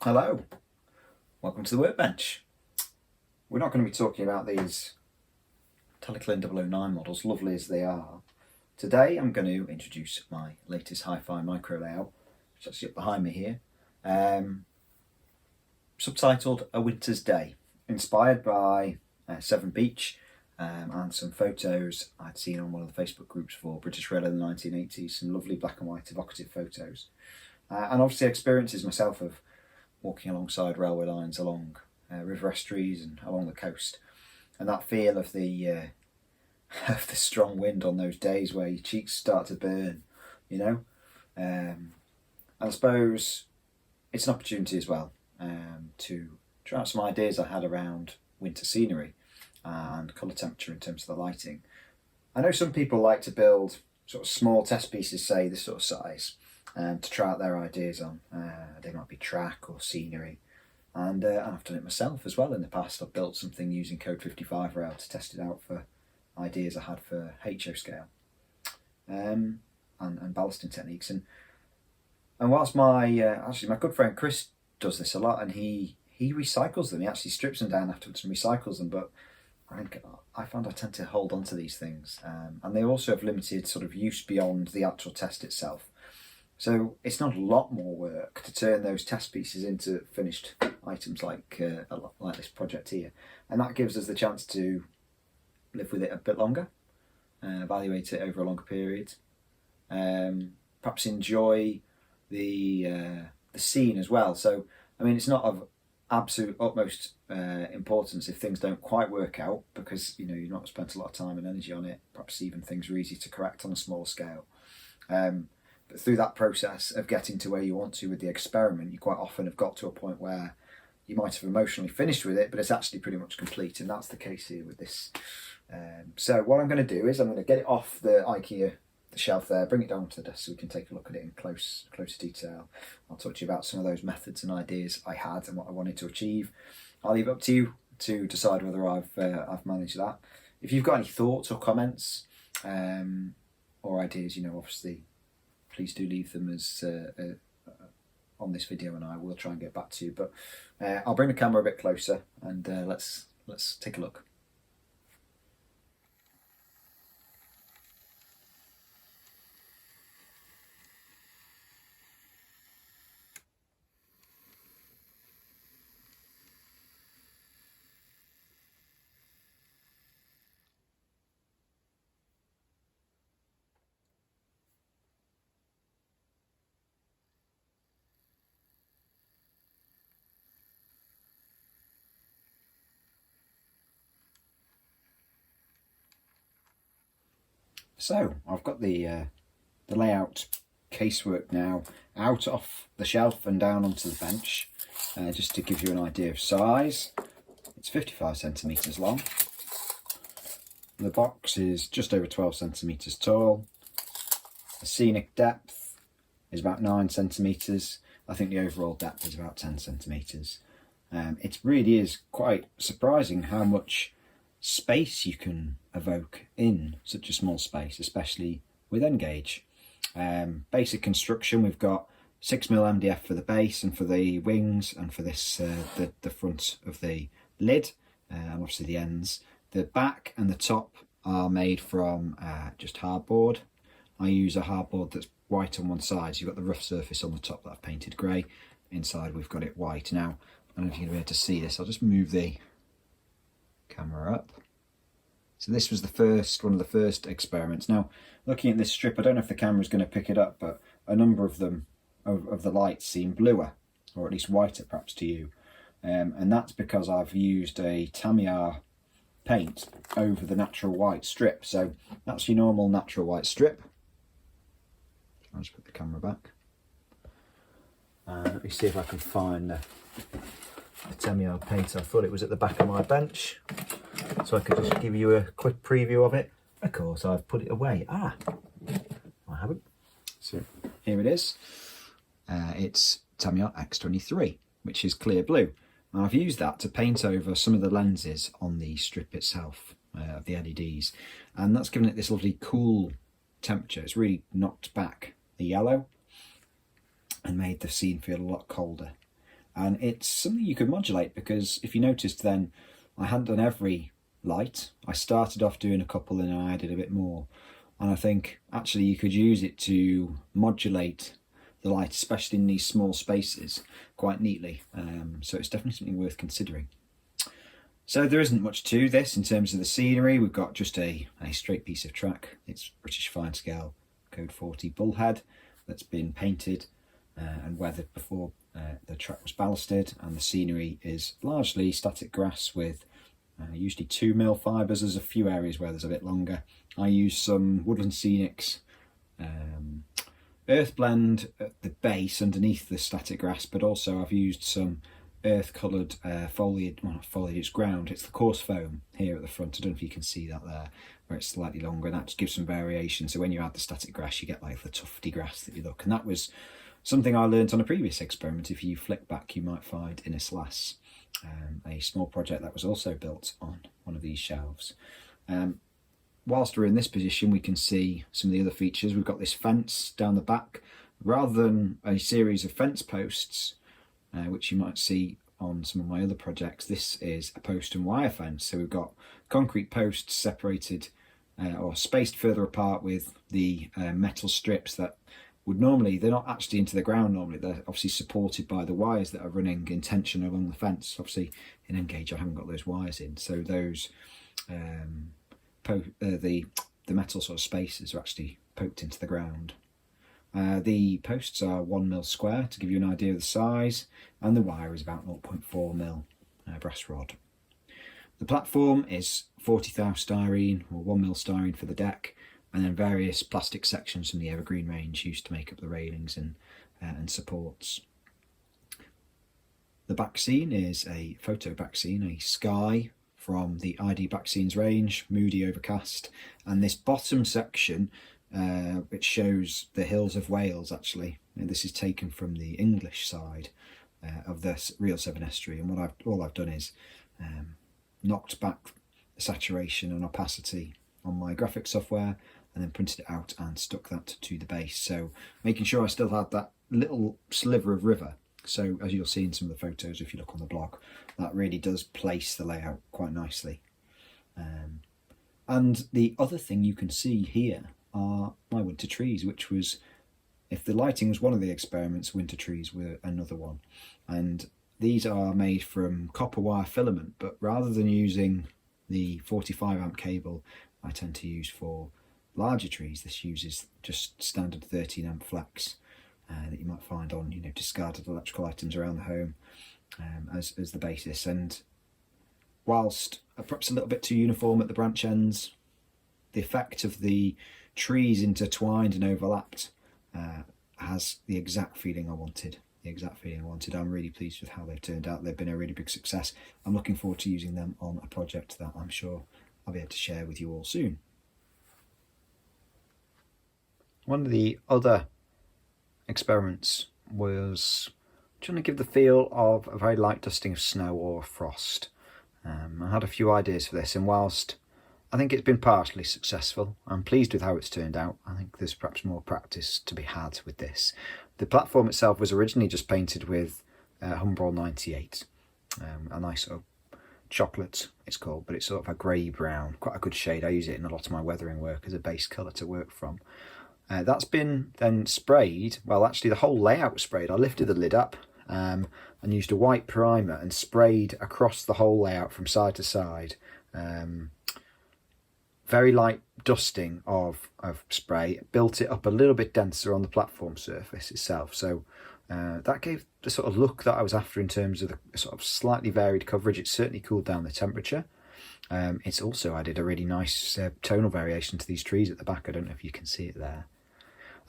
Hello, welcome to the workbench. We're not going to be talking about these Teleclean 009 models, lovely as they are. Today I'm going to introduce my latest Hifi Micro layout, which is actually up behind me here, subtitled A Winter's Day, inspired by Severn Beach and some photos I'd seen on one of the Facebook groups for British Rail in the 1980s, some lovely black and white evocative photos, and obviously experiences myself of walking alongside railway lines along river estuaries and along the coast, and that feel of the strong wind on those days where your cheeks start to burn, and I suppose it's an opportunity as well to try out some ideas I had around winter scenery and colour temperature in terms of the lighting. I know some people like to build sort of small test pieces, say this sort of size, to try out their ideas on. They might be track or scenery, and I've done it myself as well in the past. I've built something using Code 55 rail to test it out for ideas I had for HO scale and ballasting techniques. And whilst my good friend Chris does this a lot, and he recycles them. He actually strips them down afterwards and recycles them. But I found I tend to hold on to these things, and they also have limited sort of use beyond the actual test itself. So it's not a lot more work to turn those test pieces into finished items like this project here, and that gives us the chance to live with it a bit longer, evaluate it over a longer period, perhaps enjoy the scene as well. So I mean, it's not of absolute utmost importance if things don't quite work out, because you've not spent a lot of time and energy on it. Perhaps even things are easy to correct on a small scale. But through that process of getting to where you want to with the experiment, you quite often have got to a point where you might have emotionally finished with it, but it's actually pretty much complete, and that's the case here with this. So what I'm going to do is I'm going to get it off the IKEA shelf there, bring it down to the desk so we can take a look at it in closer detail. I'll talk to you about some of those methods and ideas I had and what I wanted to achieve. I'll leave it up to you to decide whether I've managed that. If you've got any thoughts or comments or ideas, obviously, please do leave them as on this video, and I will try and get back to you. But I'll bring the camera a bit closer, and let's take a look. So I've got the layout casework now out off the shelf and down onto the bench, just to give you an idea of size. It's 55 centimetres long. The box is just over 12 centimetres tall. The scenic depth is about 9 centimetres. I think the overall depth is about 10 centimetres. It really is quite surprising how much space you can evoke in such a small space, especially with N-gauge. Basic construction, we've got 6mm MDF for the base and for the wings, and for this the front of the lid, and obviously the ends. The back and the top are made from just hardboard. I use a hardboard that's white on one side, so you've got the rough surface on the top that I've painted grey. Inside we've got it white. Now, I don't know if you're going to be able to see this. I'll just move the camera up. So this was one of the first experiments. Now, looking at this strip, I don't know if the camera's going to pick it up, but a number of them, of the lights, seem bluer, or at least whiter perhaps to you. And that's because I've used a Tamiya paint over the natural white strip. So that's your normal natural white strip. I'll just put the camera back. Let me see if I can find the Tamiya paint. I thought it was at the back of my bench, so I could just give you a quick preview of it. Of course, I've put it away. I haven't. So here it is. It's Tamiya X23, which is clear blue. And I've used that to paint over some of the lenses on the strip itself of the LEDs, and that's given it this lovely cool temperature. It's really knocked back the yellow and made the scene feel a lot colder. And it's something you could modulate, because if you noticed then, I hadn't done every light. I started off doing a couple and I added a bit more. And I think actually you could use it to modulate the light, especially in these small spaces, quite neatly. So it's definitely something worth considering. So there isn't much to this in terms of the scenery. We've got just a straight piece of track. It's British fine scale code 40 bullhead that's been painted and weathered before the track was ballasted, and the scenery is largely static grass with usually 2mm fibres. There's a few areas where there's a bit longer. I use some Woodland Scenics earth blend at the base underneath the static grass, but also I've used some earth coloured foliage, well not foliage, it's ground, it's the coarse foam here at the front. I don't know if you can see that there, where it's slightly longer, and that just gives some variation. So when you add the static grass, you get like the tufty grass that you look, and that was something I learnt on a previous experiment. If you flick back, you might find in a Slass, a small project that was also built on one of these shelves. Whilst we're in this position, we can see some of the other features. We've got this fence down the back. Rather than a series of fence posts, which you might see on some of my other projects, this is a post and wire fence. So we've got concrete posts separated or spaced further apart with the metal strips that would normally, they're not actually into the ground normally, they're obviously supported by the wires that are running in tension along the fence. Obviously in Engage I haven't got those wires in, so those the metal sort of spaces are actually poked into the ground. The posts are 1mm square to give you an idea of the size, and the wire is about 0.4mm brass rod. The platform is 40 thou styrene or 1mm styrene for the deck, and then various plastic sections from the evergreen range used to make up the railings and supports. The back scene is a photo back scene, a sky from the ID back scenes range, moody, overcast, and this bottom section which shows the hills of Wales actually. And this is taken from the English side of the real Severn estuary, and all I've done is knocked back the saturation and opacity on my graphics software and then printed it out and stuck that to the base, so making sure I still had that little sliver of river. So as you'll see in some of the photos if you look on the blog, that really does place the layout quite nicely. And the other thing you can see here are my winter trees, which was, if the lighting was one of the experiments, winter trees were another one. And these are made from copper wire filament, but rather than using the 45 amp cable I tend to use for larger trees, this uses just standard 13 amp flex that you might find on discarded electrical items around the home as the basis. And whilst perhaps a little bit too uniform at the branch ends, the effect of the trees intertwined and overlapped has the exact feeling I wanted. I'm really pleased with how they've turned out. They've been a really big success. I'm looking forward to using them on a project that I'm sure I'll be able to share with you all soon. One of the other experiments was trying to give the feel of a very light dusting of snow or frost. I had a few ideas for this, and whilst I think it's been partially successful, I'm pleased with how it's turned out. I think there's perhaps more practice to be had with this. The platform itself was originally just painted with Humber 98, a nice sort of chocolate it's called, but it's sort of a grey brown, quite a good shade. I use it in a lot of my weathering work as a base colour to work from. That's been then sprayed, well actually the whole layout was sprayed. I lifted the lid up and used a white primer and sprayed across the whole layout from side to side. Very light dusting of spray, built it up a little bit denser on the platform surface itself. So that gave the sort of look that I was after in terms of the sort of slightly varied coverage. It certainly cooled down the temperature. It's also added a really nice tonal variation to these trees at the back. I don't know if you can see it there.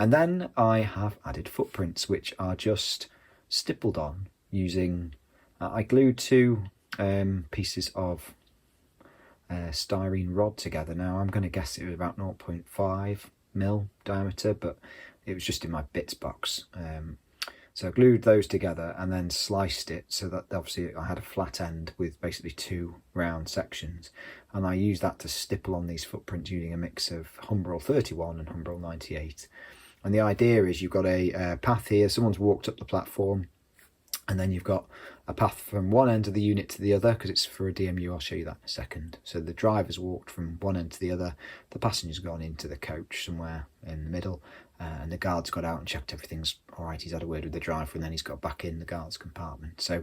And then I have added footprints, which are just stippled on using, I glued two pieces of styrene rod together. Now I'm going to guess it was about 0.5mm diameter, but it was just in my bits box. So I glued those together and then sliced it so that obviously I had a flat end with basically two round sections, and I used that to stipple on these footprints using a mix of Humber 31 and Humber 98. And the idea is you've got a path here, someone's walked up the platform, And then you've got a path from one end of the unit to the other, because it's for a DMU. I'll show you that in a second. So the driver's walked from one end to the other, the passenger's gone into the coach somewhere in the middle, and the guard's got out and checked everything's all right. He's had a word with the driver, and then he's got back in the guard's compartment. So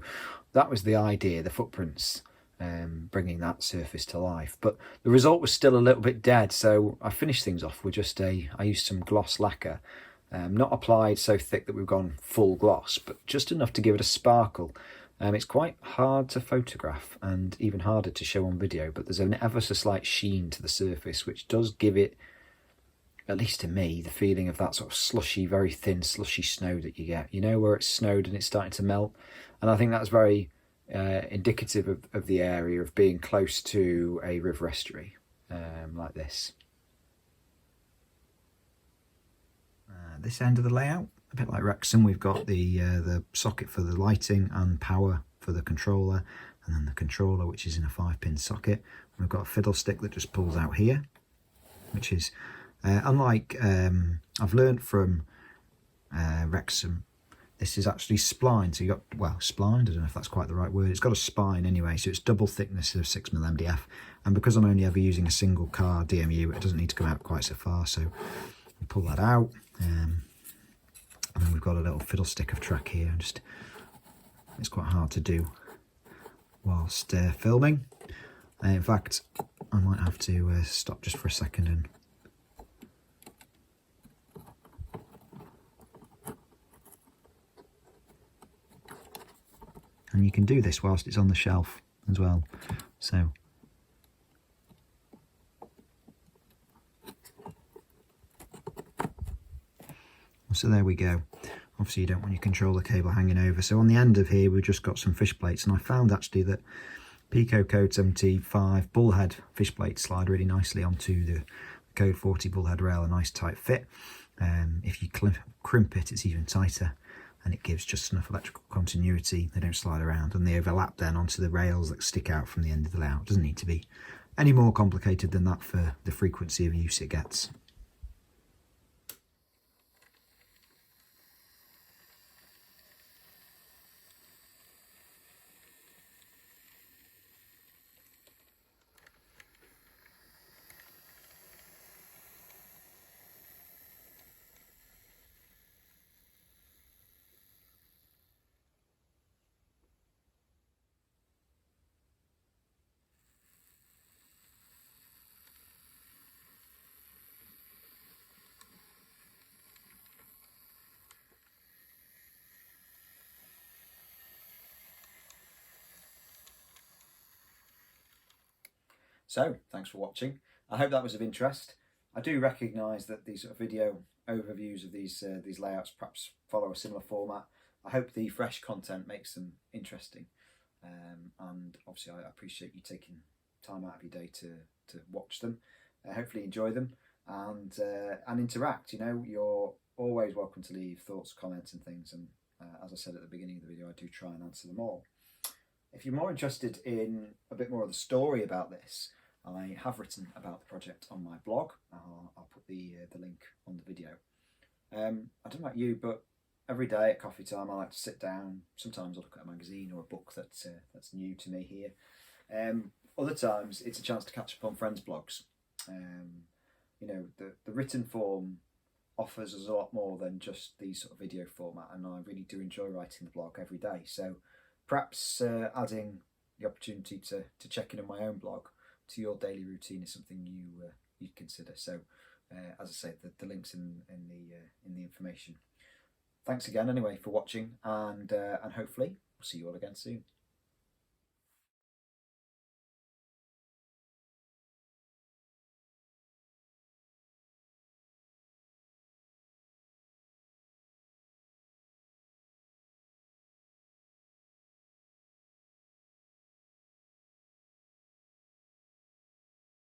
that was the idea, the footprints, bringing that surface to life. But the result was still a little bit dead, so I finished things off with just I used some gloss lacquer. Not applied so thick that we've gone full gloss, but just enough to give it a sparkle. It's quite hard to photograph and even harder to show on video, but there's an ever so slight sheen to the surface, which does give it, at least to me, the feeling of that sort of slushy, very thin, slushy snow that you get, you know, where it's snowed and it's starting to melt. And I think that's very indicative of the area, of being close to a river estuary like this. This end of the layout, a bit like Wrexham, we've got the socket for the lighting and power for the controller, and then the controller, which is in a 5-pin socket. We've got a fiddlestick that just pulls out here, which is unlike I've learned from Wrexham, this is actually splined. So you got, well, splined, I don't know if that's quite the right word. It's got a spine anyway, so it's double thickness of 6mm MDF, and because I'm only ever using a single car DMU, it doesn't need to come out quite so far. So we pull that out, and then we've got a little fiddlestick of track here. Just, it's quite hard to do whilst filming. In fact, I might have to stop just for a second and you can do this whilst it's on the shelf as well. So there we go. Obviously you don't want your controller cable hanging over. So on the end of here we've just got some fish plates, and I found actually that Pico Code 75 bullhead fish plates slide really nicely onto the Code 40 bullhead rail, a nice tight fit. If you crimp it, it's even tighter, and it gives just enough electrical continuity. They don't slide around, and they overlap then onto the rails that stick out from the end of the layout. It doesn't need to be any more complicated than that for the frequency of use it gets. So, thanks for watching. I hope that was of interest. I do recognise that these sort of video overviews of these layouts perhaps follow a similar format. I hope the fresh content makes them interesting, and obviously I appreciate you taking time out of your day to watch them. Hopefully you enjoy them and interact. You know, you're always welcome to leave thoughts, comments and things, and as I said at the beginning of the video, I do try and answer them all. If you're more interested in a bit more of the story about this, I have written about the project on my blog. I'll put the link on the video. I don't know about you, but every day at coffee time I like to sit down. Sometimes I'll look at a magazine or a book that's new to me here. Other times it's a chance to catch up on friends' blogs. You know, the written form offers us a lot more than just the sort of video format, and I really do enjoy writing the blog every day. So perhaps adding the opportunity to check in on my own blog to your daily routine is something you'd consider. So as I say, the links in the information. Thanks again anyway for watching, and hopefully we'll see you all again soon.